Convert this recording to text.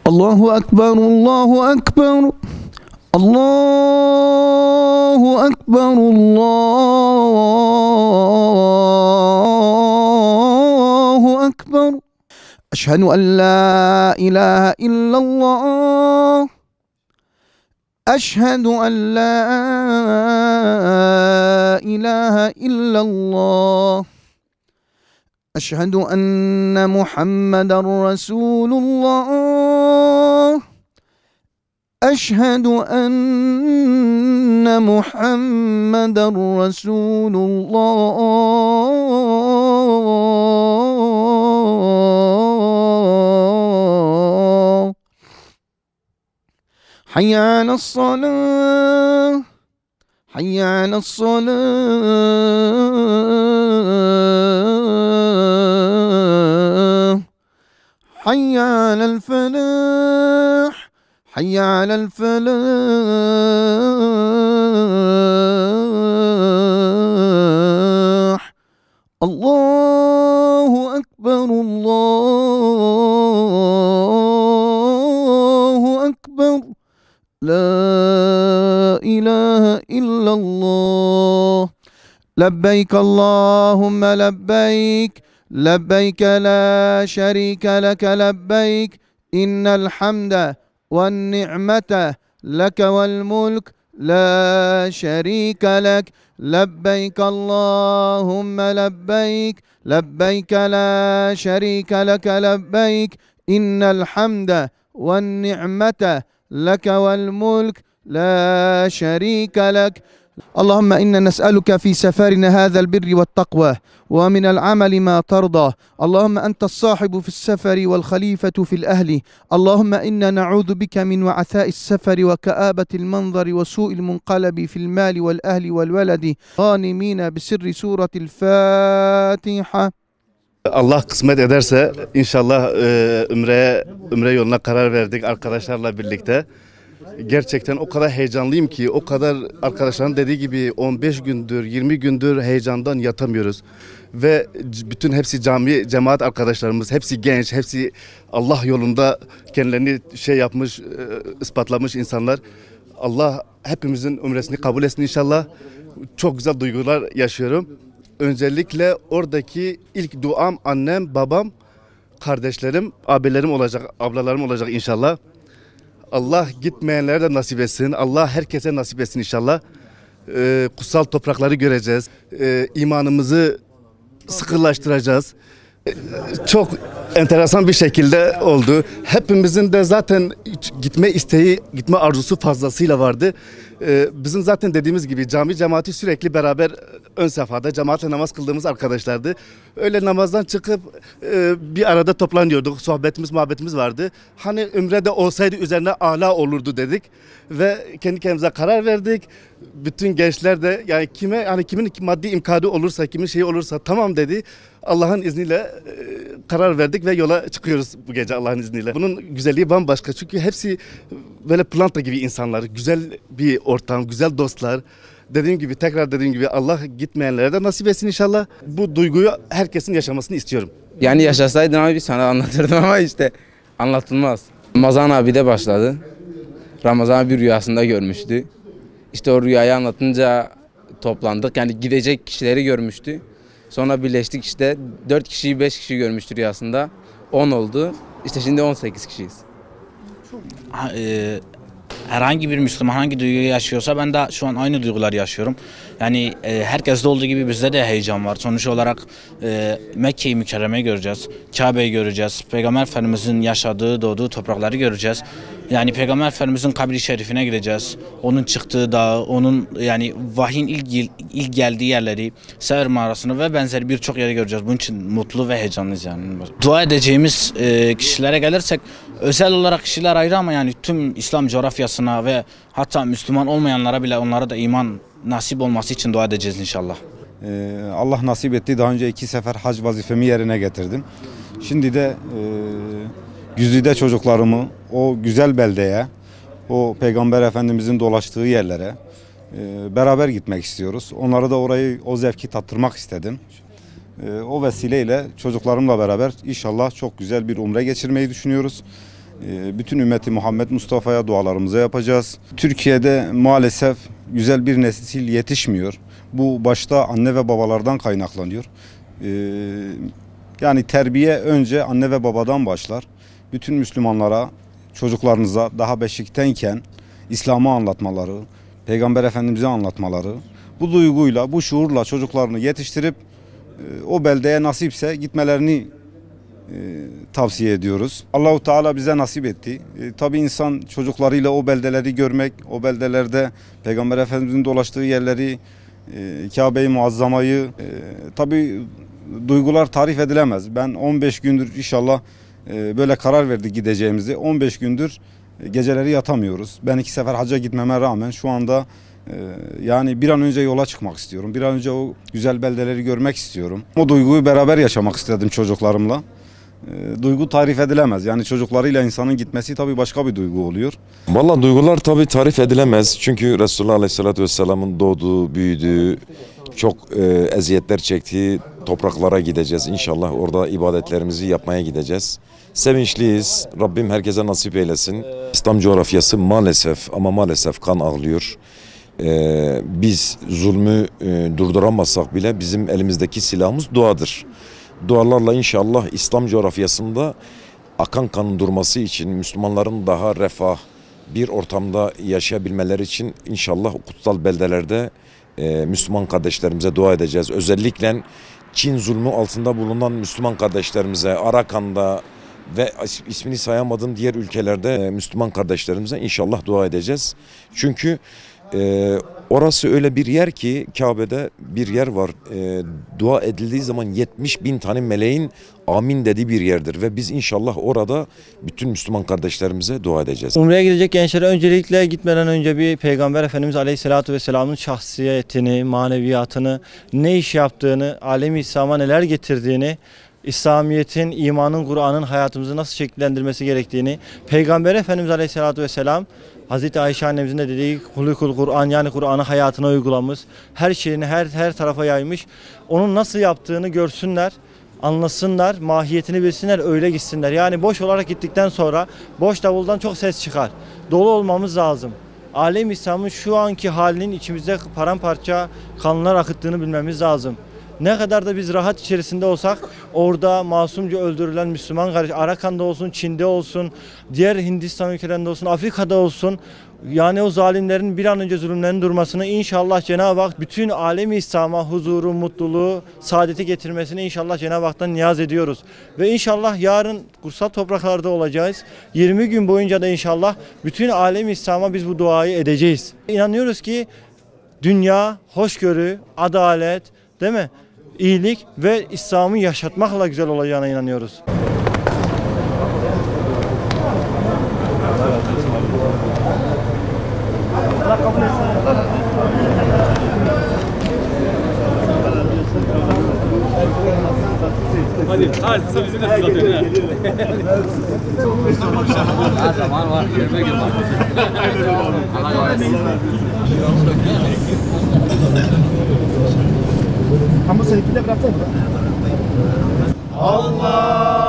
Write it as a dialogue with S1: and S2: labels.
S1: Allahu Ekber, Allahu Ekber. Allahu Ekber, Allahu Ekber. Eşhedü en la ilahe illallah. Eşhedü en la ilahe illallah. Eşhedü enne Muhammeden Resulullah. Eşhedü enne Muhammeden Resulullah. Hayya alassalah. Hayya alassalah. Hayya alel felah. حي على الفلاح. الله أكبر، الله أكبر. لا إله إلا الله. لبيك اللهم لبيك، لبيك لا شريك لك لبيك، إن الحمد والنعمة لك والملك لا شريك لك. لبيك اللهم لبيك، لبيك لا شريك لك لبيك، إن الحمد والنعمة لك والملك لا شريك لك. اللهم إنا نسألك في سفرنا هذا البر والتقوى ومن العمل ما ترضى. اللهم أنت الصاحب في السفر والخليفة في الأهل. اللهم إنا نعوذ بك من وعثاء السفر وكآبة المنظر وسوء المنقلب في المال والأهل والولد. غانمين بسر سورة الفاتحة.
S2: Allah kısmet ederse inşallah Ümre yoluna karar verdik arkadaşlarla birlikte. Gerçekten o kadar heyecanlıyım ki, o kadar arkadaşların dediği gibi 15 gündür, 20 gündür heyecandan yatamıyoruz. Ve bütün hepsi cami, cemaat arkadaşlarımız, hepsi genç, hepsi Allah yolunda kendilerini yapmış, ispatlamış insanlar. Allah hepimizin umresini kabul etsin inşallah. Çok güzel duygular yaşıyorum. Öncelikle oradaki ilk duam annem, babam, kardeşlerim, abilerim olacak, ablalarım olacak inşallah. Allah gitmeyenlere de nasip etsin. Allah herkese nasip etsin inşallah. Kutsal toprakları göreceğiz. İmanımızı sıkılaştıracağız. Çok enteresan bir şekilde oldu. Hepimizin de zaten gitme isteği, gitme arzusu fazlasıyla vardı. Bizim zaten dediğimiz gibi cami cemaati sürekli beraber ön safhada cemaatle namaz kıldığımız arkadaşlardı. Öyle namazdan çıkıp bir arada toplanıyorduk. Sohbetimiz, muhabbetimiz vardı. Hani Ümre'de olsaydı üzerine âlâ olurdu dedik. Ve kendi kendimize karar verdik. Bütün gençler de yani kimin maddi imkanı olursa, kimin şeyi olursa tamam dedi. Allah'ın izniyle karar verdik ve yola çıkıyoruz bu gece Allah'ın izniyle. Bunun güzelliği bambaşka çünkü hepsi böyle planta gibi insanlar, güzel bir ortam, güzel dostlar. Tekrar dediğim gibi Allah gitmeyenlere de nasip etsin inşallah. Bu duyguyu herkesin yaşamasını istiyorum.
S3: Yani yaşasaydın abi sana anlatırdım ama işte anlatılmaz. Ramazan abi de başladı. Ramazan abi rüyasında görmüştü. İşte o rüyayı anlatınca toplandık. Yani gidecek kişileri görmüştü. Sonra birleştik işte 4 kişiyi 5 kişi görmüştü rüyasında. 10 oldu. İşte şimdi 18 kişiyiz.
S4: Herhangi bir Müslüman hangi duyguyu yaşıyorsa ben de şu an aynı duyguları yaşıyorum. Yani herkeste olduğu gibi bizde de heyecan var. Sonuç olarak Mekke-i Mükerreme'yi göreceğiz. Kabe'yi göreceğiz. Peygamber Efendimizin yaşadığı, doğduğu toprakları göreceğiz. Yani Peygamber Efendimizin kabri şerifine gideceğiz. Onun çıktığı dağı, onun yani vahyin ilk geldiği yerleri, Sevr mağarasını ve benzeri birçok yeri göreceğiz. Bunun için mutlu ve heyecanlıyız yani. Dua edeceğimiz kişilere gelirsek özel olarak kişiler ayrı ama yani tüm İslam coğrafyasına ve hatta Müslüman olmayanlara bile onlara da iman nasip olması için dua edeceğiz inşallah.
S5: Allah nasip etti. Daha önce 2 sefer hac vazifemi yerine getirdim. Şimdi de Güzide çocuklarımı o güzel beldeye, o Peygamber Efendimizin dolaştığı yerlere beraber gitmek istiyoruz. Onlara da o zevki tattırmak istedim. O vesileyle çocuklarımla beraber inşallah çok güzel bir umre geçirmeyi düşünüyoruz. Bütün ümmeti Muhammed Mustafa'ya dualarımızı yapacağız. Türkiye'de maalesef güzel bir nesil yetişmiyor. Bu başta anne ve babalardan kaynaklanıyor. Yani terbiye önce anne ve babadan başlar. Bütün Müslümanlara, çocuklarınıza daha beşikteyken İslam'ı anlatmaları, Peygamber Efendimiz'i anlatmaları, bu duyguyla, bu şuurla çocuklarını yetiştirip o beldeye nasipse gitmelerini tavsiye ediyoruz. Allahu Teala bize nasip etti. Tabii insan çocuklarıyla o beldeleri görmek, o beldelerde Peygamber Efendimiz'in dolaştığı yerleri, Kabe-i Muazzama'yı, tabii duygular tarif edilemez. Ben 15 gündür inşallah böyle karar verdik gideceğimizi. 15 gündür geceleri yatamıyoruz. Ben 2 sefer hacca gitmeme rağmen şu anda yani bir an önce yola çıkmak istiyorum. Bir an önce o güzel beldeleri görmek istiyorum. O duyguyu beraber yaşamak istedim çocuklarımla. Duygu tarif edilemez. Yani çocuklarıyla insanın gitmesi tabii başka bir duygu oluyor.
S6: Vallahi duygular tabii tarif edilemez. Çünkü Resulullah Aleyhisselatü Vesselam'ın doğduğu, büyüdüğü, çok eziyetler çektiği topraklara gideceğiz. İnşallah orada ibadetlerimizi yapmaya gideceğiz. Sevinçliyiz. Rabbim herkese nasip eylesin. İslam coğrafyası maalesef ama maalesef kan ağlıyor. Biz zulmü durduramazsak bile bizim elimizdeki silahımız duadır. Dualarla inşallah İslam coğrafyasında akan kanın durması için, Müslümanların daha refah bir ortamda yaşayabilmeleri için inşallah kutsal beldelerde Müslüman kardeşlerimize dua edeceğiz. Özellikle Çin zulmü altında bulunan Müslüman kardeşlerimize, Arakan'da ve ismini sayamadığım diğer ülkelerde Müslüman kardeşlerimize inşallah dua edeceğiz. Çünkü orası öyle bir yer ki Kabe'de bir yer var. Dua edildiği zaman 70.000 tane meleğin amin dediği bir yerdir. Ve biz inşallah orada bütün Müslüman kardeşlerimize dua edeceğiz.
S7: Umre'ye gidecek gençlere öncelikle gitmeden önce bir Peygamber Efendimiz Aleyhisselatü Vesselam'ın şahsiyetini, maneviyatını, ne iş yaptığını, alem-i İslam'a neler getirdiğini, İslamiyet'in, imanın, Kur'an'ın hayatımızı nasıl şekillendirmesi gerektiğini, Peygamber Efendimiz Aleyhisselatü Vesselam, Hazreti Ayşe annemizin de dediği hulukul Kur'an, yani Kur'an'ı hayatına uygulamış, her şeyini her tarafa yaymış. Onun nasıl yaptığını görsünler, anlasınlar, mahiyetini bilsinler, öyle gitsinler. Yani boş olarak gittikten sonra boş davuldan çok ses çıkar. Dolu olmamız lazım. Alem İslam'ın şu anki halinin içimizde paramparça kanlar akıttığını bilmemiz lazım. Ne kadar da biz rahat içerisinde olsak orada masumca öldürülen Müslüman kardeş, Arakan'da olsun, Çin'de olsun, diğer Hindistan ülkelerinde olsun, Afrika'da olsun, yani o zalimlerin bir an önce zulümlerinin durmasını inşallah Cenab-ı Hak bütün alemi İslam'a huzuru, mutluluğu, saadeti getirmesini inşallah Cenab-ı Hak'tan niyaz ediyoruz. Ve inşallah yarın kutsal topraklarda olacağız. 20 gün boyunca da inşallah bütün alemi İslam'a biz bu duayı edeceğiz. İnanıyoruz ki dünya, hoşgörü, adalet, değil mi? İyilik ve İslam'ı yaşatmakla güzel olacağına inanıyoruz.
S8: Hadi bizim de uzatıyor. Her zaman var. Yerine gir bak.
S1: Ama seninkini de bıraksana. Allah